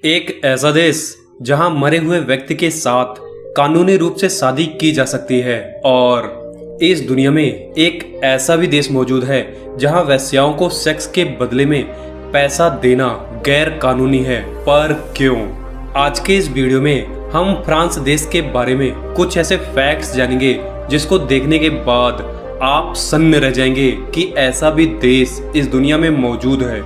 एक ऐसा देश जहां मरे हुए व्यक्ति के साथ कानूनी रूप से शादी की जा सकती है, और इस दुनिया में एक ऐसा भी देश मौजूद है जहां वेश्याओं को सेक्स के बदले में पैसा देना गैर कानूनी है। पर क्यों? आज के इस वीडियो में हम फ्रांस देश के बारे में कुछ ऐसे फैक्ट्स जानेंगे जिसको देखने के बाद आप सन्न रह जाएंगे कि ऐसा भी देश इस दुनिया में मौजूद है।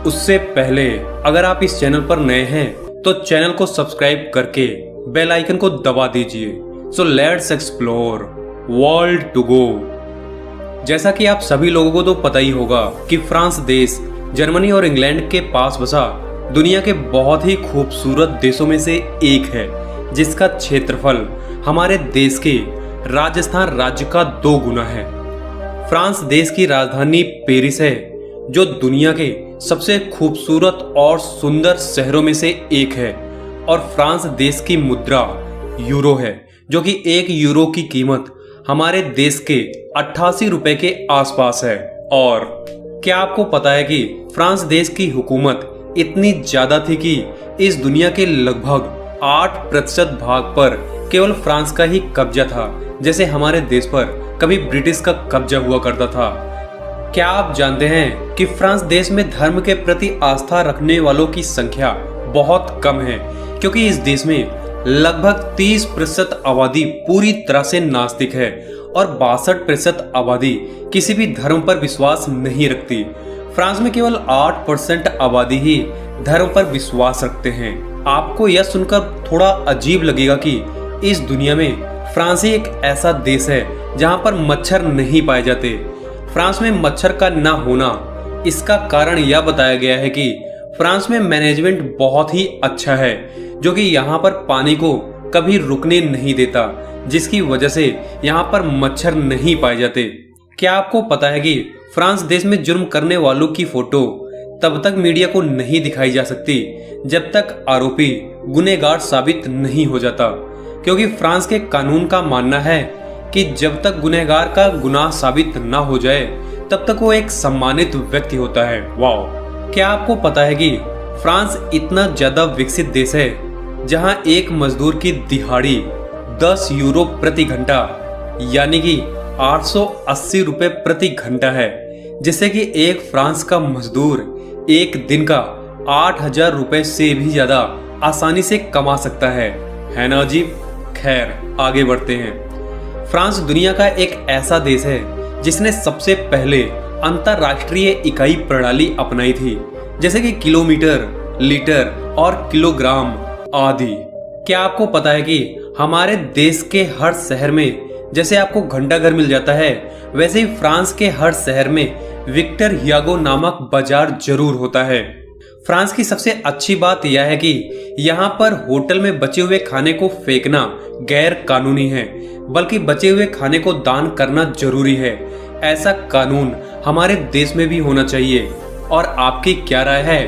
उससे पहले अगर आप इस चैनल पर नए हैं तो चैनल को सब्सक्राइब करके बेल आइकन को दबा दीजिए। So let's explore world to go. जैसा कि आप सभी लोगों को तो पता ही होगा कि फ्रांस देश जर्मनी और इंग्लैंड के पास बसा दुनिया के बहुत ही खूबसूरत देशों में से एक है, जिसका क्षेत्रफल हमारे देश के राजस्थान राज्य का 2 गुना है। फ्रांस देश की राजधानी पेरिस है, जो दुनिया के सबसे खूबसूरत और सुंदर शहरों में से एक है, और फ्रांस देश की मुद्रा यूरो है, जो कि 1 यूरो की कीमत हमारे देश के 88 रुपए के आसपास है। और क्या आपको पता है कि फ्रांस देश की हुकूमत इतनी ज्यादा थी कि इस दुनिया के लगभग 8% भाग पर केवल फ्रांस का ही कब्जा था, जैसे हमारे देश पर कभी ब्रिटिश का कब्जा हुआ करता था। क्या आप जानते हैं कि फ्रांस देश में धर्म के प्रति आस्था रखने वालों की संख्या बहुत कम है, क्योंकि इस देश में लगभग 30% आबादी पूरी तरह से नास्तिक है और 62% आबादी किसी भी धर्म पर विश्वास नहीं रखती। फ्रांस में केवल 8% आबादी ही धर्म पर विश्वास रखते हैं। आपको यह सुनकर थोड़ा अजीब लगेगा कि इस दुनिया में फ्रांस ही एक ऐसा देश है जहां पर मच्छर नहीं पाए जाते। फ्रांस में मच्छर का ना होना, इसका कारण यह बताया गया है कि फ्रांस में मैनेजमेंट बहुत ही अच्छा है, जो कि यहाँ पर पानी को कभी रुकने नहीं देता, जिसकी वजह से यहाँ पर मच्छर नहीं पाए जाते। क्या आपको पता है कि फ्रांस देश में जुर्म करने वालों की फोटो तब तक मीडिया को नहीं दिखाई जा सकती जब तक आरोपी गुनहगार साबित नहीं हो जाता, क्योंकि फ्रांस के कानून का मानना है कि जब तक गुनहगार का गुनाह साबित ना हो जाए तब तक वो एक सम्मानित व्यक्ति होता है। वाओ! क्या आपको पता है कि फ्रांस इतना ज्यादा विकसित देश है जहां एक मजदूर की दिहाड़ी 10 यूरो प्रति घंटा यानी कि 880 रुपए प्रति घंटा है, जिससे कि एक फ्रांस का मजदूर एक दिन का 8000 रुपए से भी ज्यादा आसानी से कमा सकता है ना अजीब? खैर, आगे बढ़ते हैं। फ्रांस दुनिया का एक ऐसा देश है जिसने सबसे पहले अंतरराष्ट्रीय इकाई प्रणाली अपनाई थी, जैसे कि किलोमीटर, लीटर और किलोग्राम आदि। क्या आपको पता है कि हमारे देश के हर शहर में जैसे आपको घंटाघर मिल जाता है, वैसे ही फ्रांस के हर शहर में विक्टर ह्यूगो नामक बाजार जरूर होता है। फ्रांस की सबसे अच्छी बात यह है कि यहाँ पर होटल में बचे हुए खाने को फेंकना गैर कानूनी है, बल्कि बचे हुए खाने को दान करना जरूरी है। ऐसा कानून हमारे देश में भी होना चाहिए। और आपकी क्या राय है,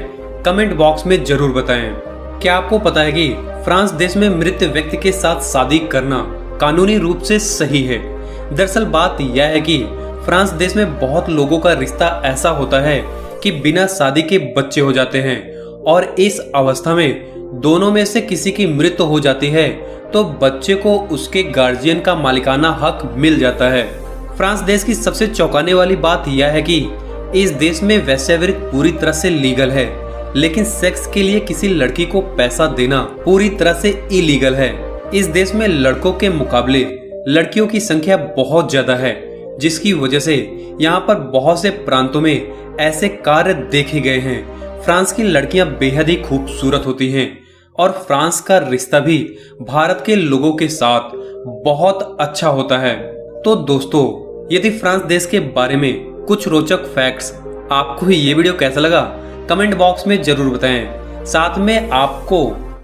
कमेंट बॉक्स में जरूर बताएं। क्या आपको पता है कि फ्रांस देश में मृत व्यक्ति के साथ शादी करना कानूनी रूप से सही है? दरअसल बात यह है कि फ्रांस देश में बहुत लोगों का रिश्ता ऐसा होता है कि बिना शादी के बच्चे हो जाते हैं, और इस अवस्था में दोनों में से किसी की मृत्यु हो जाती है तो बच्चे को उसके गार्जियन का मालिकाना हक मिल जाता है। फ्रांस देश की सबसे चौंकाने वाली बात यह है कि इस देश में वेश्यावृत्ति पूरी तरह से लीगल है, लेकिन सेक्स के लिए किसी लड़की को पैसा देना पूरी तरह से इलीगल है। इस देश में लड़कों के मुकाबले लड़कियों की संख्या बहुत ज्यादा है, जिसकी वजह से यहाँ पर बहुत से प्रांतों में ऐसे कार्य देखे गए हैं। फ्रांस की लड़कियां बेहद ही खूबसूरत होती हैं, और फ्रांस का रिश्ता भी भारत के लोगों के साथ बहुत अच्छा होता है। तो दोस्तों, यदि फ्रांस देश के बारे में कुछ रोचक फैक्ट्स आपको ये वीडियो कैसा लगा, कमेंट बॉक्स में जरूर बताएं। साथ में आपको